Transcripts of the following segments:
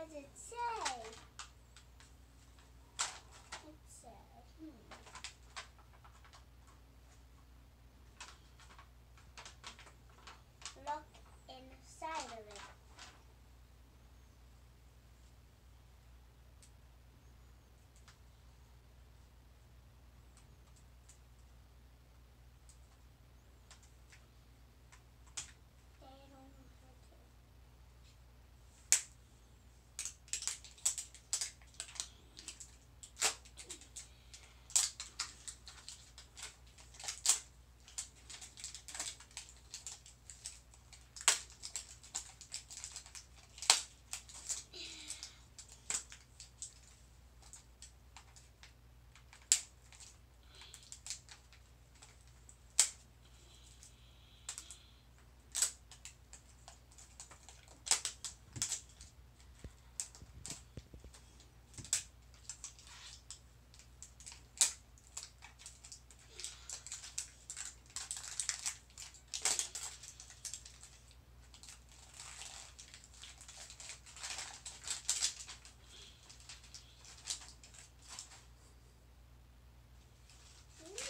does it say? It says, look inside of it. They don't know how to.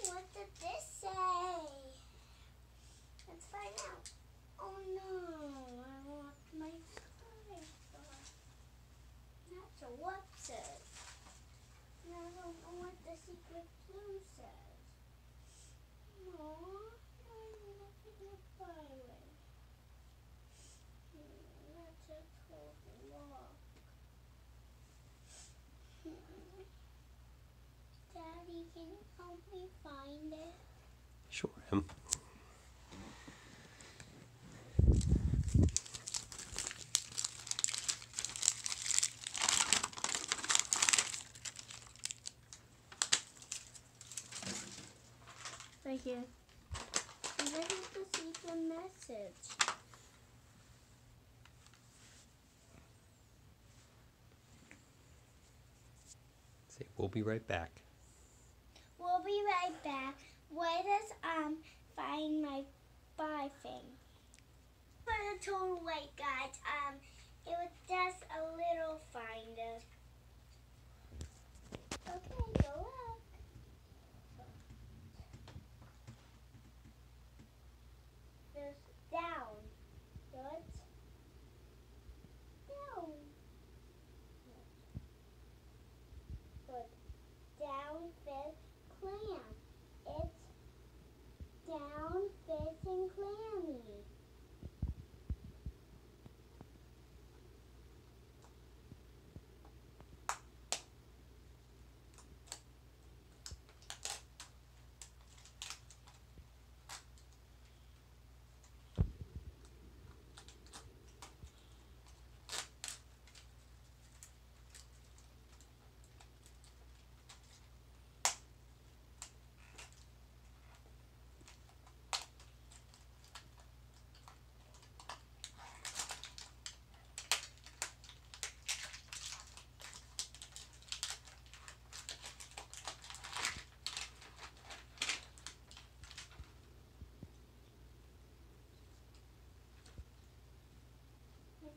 What did this say? Let's find out. Oh no, I want my Firefox. That's a what says. And I don't know what the secret clue says. Aww, I'm looking at Fireway. That's a total lock. Daddy, can you help me find it? Sure, Em. Right here. And this is the secret message. Say, we'll be right back. We'll be right back. Let us find my buy thing. For the total weight, guys, it was just a little finder. Okay, go up. There's down. Good. Down. Good. Down fish clam. It's down fish and clammy.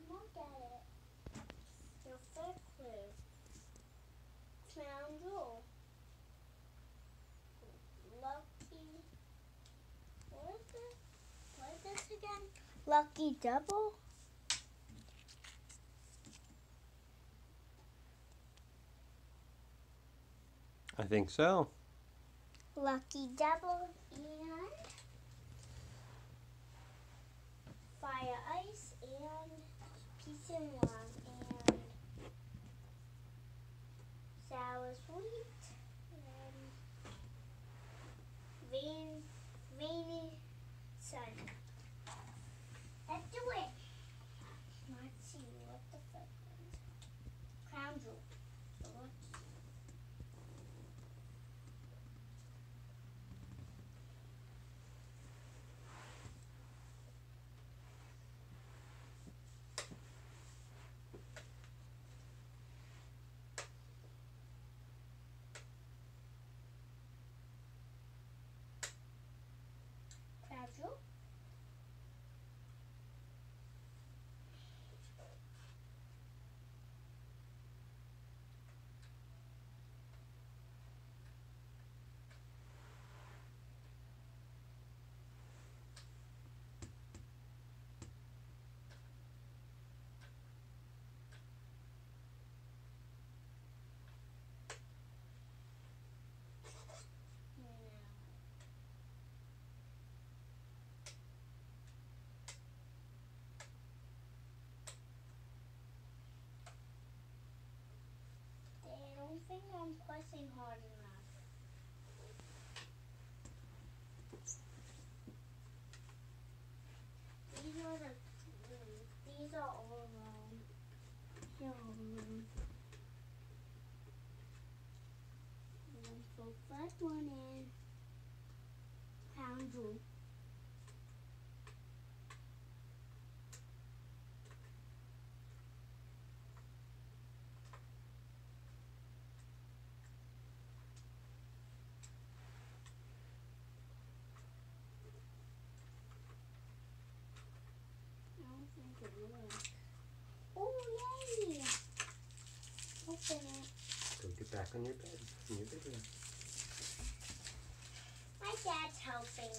Look at it. Your first clue. Crown jewel. Lucky. What is this? What is this again? Lucky double? I think so. Lucky double and fire ice and peace and love and sour sweet and rainy sun. Let's do it. Let's see what the first one is. Crown jewel. So let's see. think I'm pressing hard enough. These are the clues. These are all wrong. Here are all wrong. And then so first one is crown jewel. I don't think it works. Oh yay! Open it. Go get back on your bed. In your video. My dad's helping me.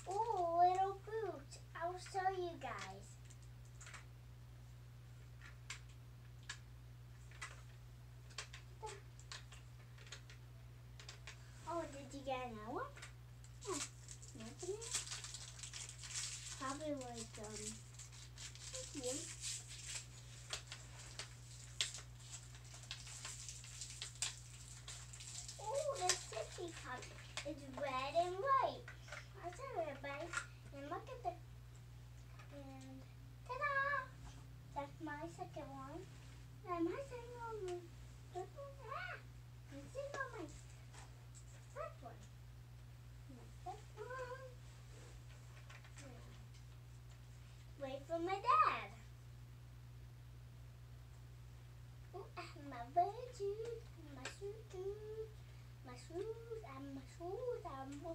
Oh, little boot. I'll show you guys. Oh, did you get another one? Oh, open it. Probably like, thank you. Oh, the sippy cup is red and white. I'll show everybody. And look at the, and ta-da! That's my second one. And my second one was, I'm sitting on my first one. My first one. Wait for my dad. Oh, and my virtues, my shoes, my shoes, and my shoes, and my...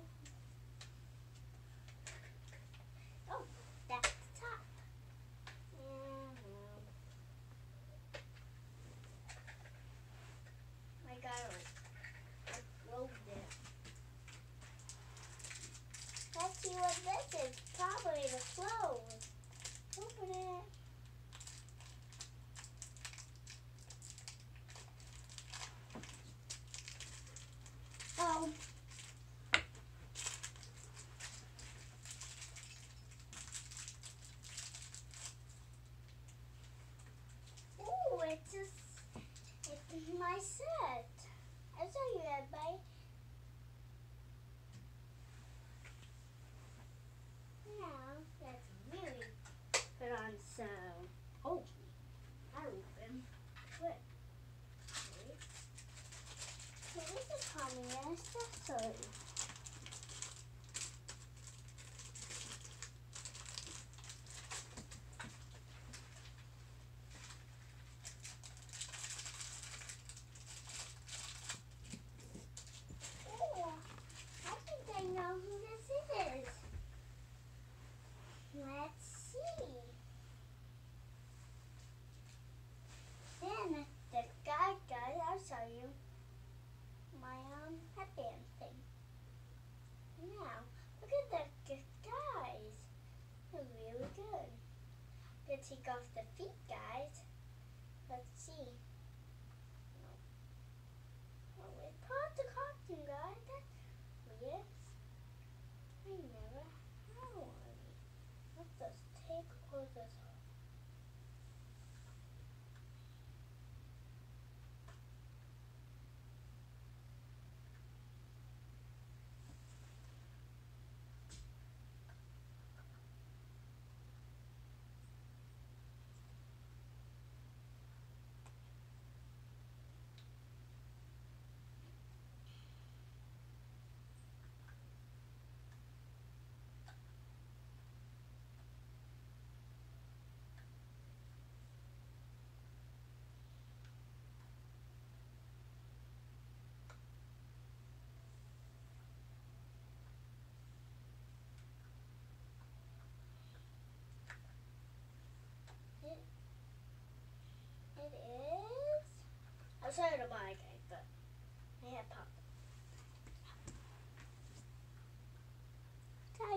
Oh, that's the top. I got it. I rolled it. Let's see what this is. Probably the clothes. Open it. Oh. Ooh, it's my set. I'll show you everybody. Now, let's really put on some. Oh, I open. Good. So this is coming an accessory. Oh, I think I know who this is. Let's see. Then the guy, I'll show you my headband thing. Now, look at the guys. They're really good. Gonna take off the feet, guys. Let's see. No. Oh, wait, put on the costume, guys. That's weird. I never had one. Let's just take all this off.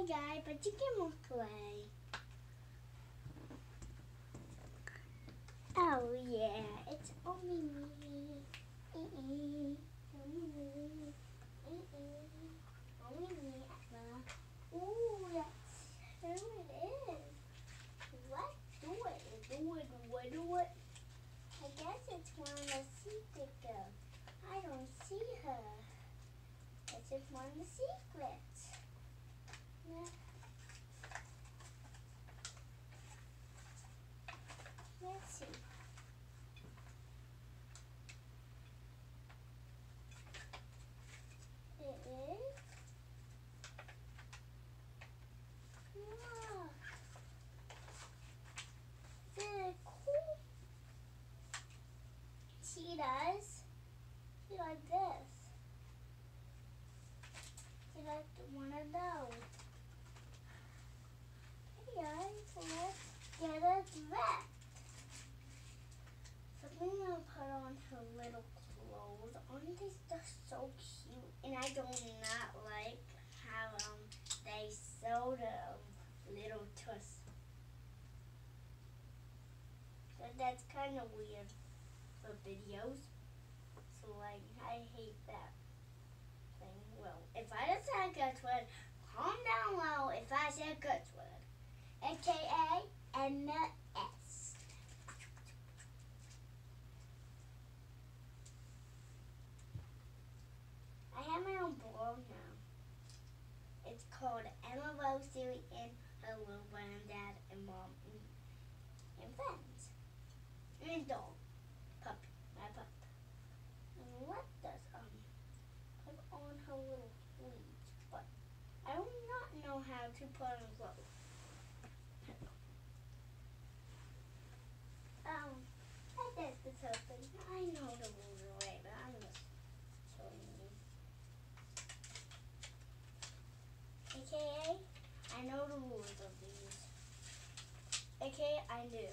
Hi guy, but you can walk away. Oh yeah, it's only me. Only me. Only me, Emma. Ooh, that's who it is. Let's do it. I guess it's one of the secret girls. I don't see her. It's just one of the secrets. Yeah. Let's see. It is. Wow. Very cool. She does. She like this. She like one of those. Hey guys, let's get a dress. So I'm gonna put on her little clothes. Aren't they just so cute? And I do not like how they sew the little tuss. So that's kind of weird for videos. So like, I hate that thing. Well, if I just said a cuss word, comment down below if I said a cuss word. AKA MS. I have my own blog now. It's called Emma Rose Series and her little granddad and mom and friends. And dog. Puppy. My pup. And let us put on her little sleeves. But I do not know how to put on clothes. I guess this open. I know the rules already, but I'm just showing you. AKA, I know the rules of these. AKA, I do.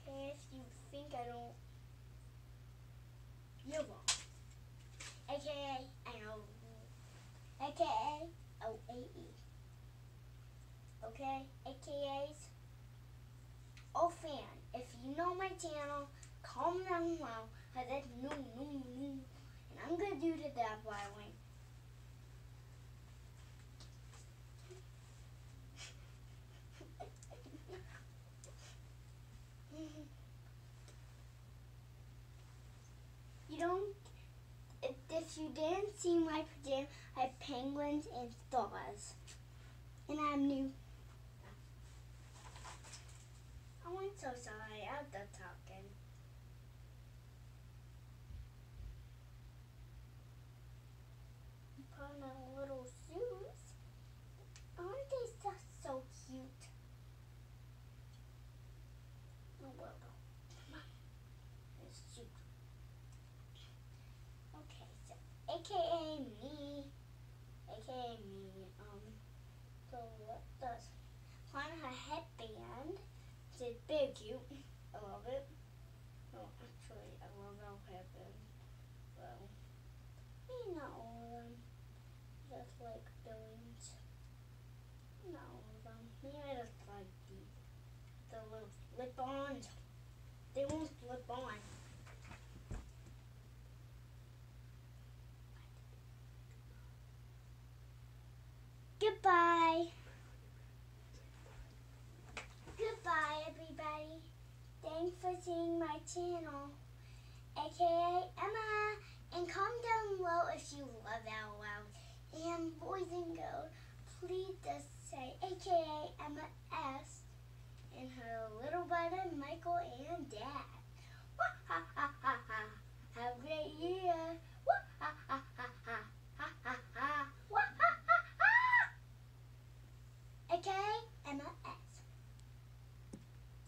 Okay, if you think I don't, you're wrong. AKA, I know the rules. AKA, OAE. Okay, AKAs, oh fan. If you know my channel, comment down below. I said no. And I'm gonna do the dab wing. You don't, if you didn't see my pajama, I have penguins and stars. And I'm new. Oh, I'm so sorry, I'm done talking. Put on little shoes. Aren't they just so cute? Oh, well, it's cute. Okay, so AKA me, so what does on her headband? It's very cute. I love it. No, actually, I love our headband. Well, maybe not all of them. Just like billions. Not all of them. Maybe I just like the little slip-ons. They won't slip on. Goodbye. Goodbye, everybody. Thanks for seeing my channel, AKA Emma. And comment down below if you love LOL. And boys and girls, please just say AKA Emma S.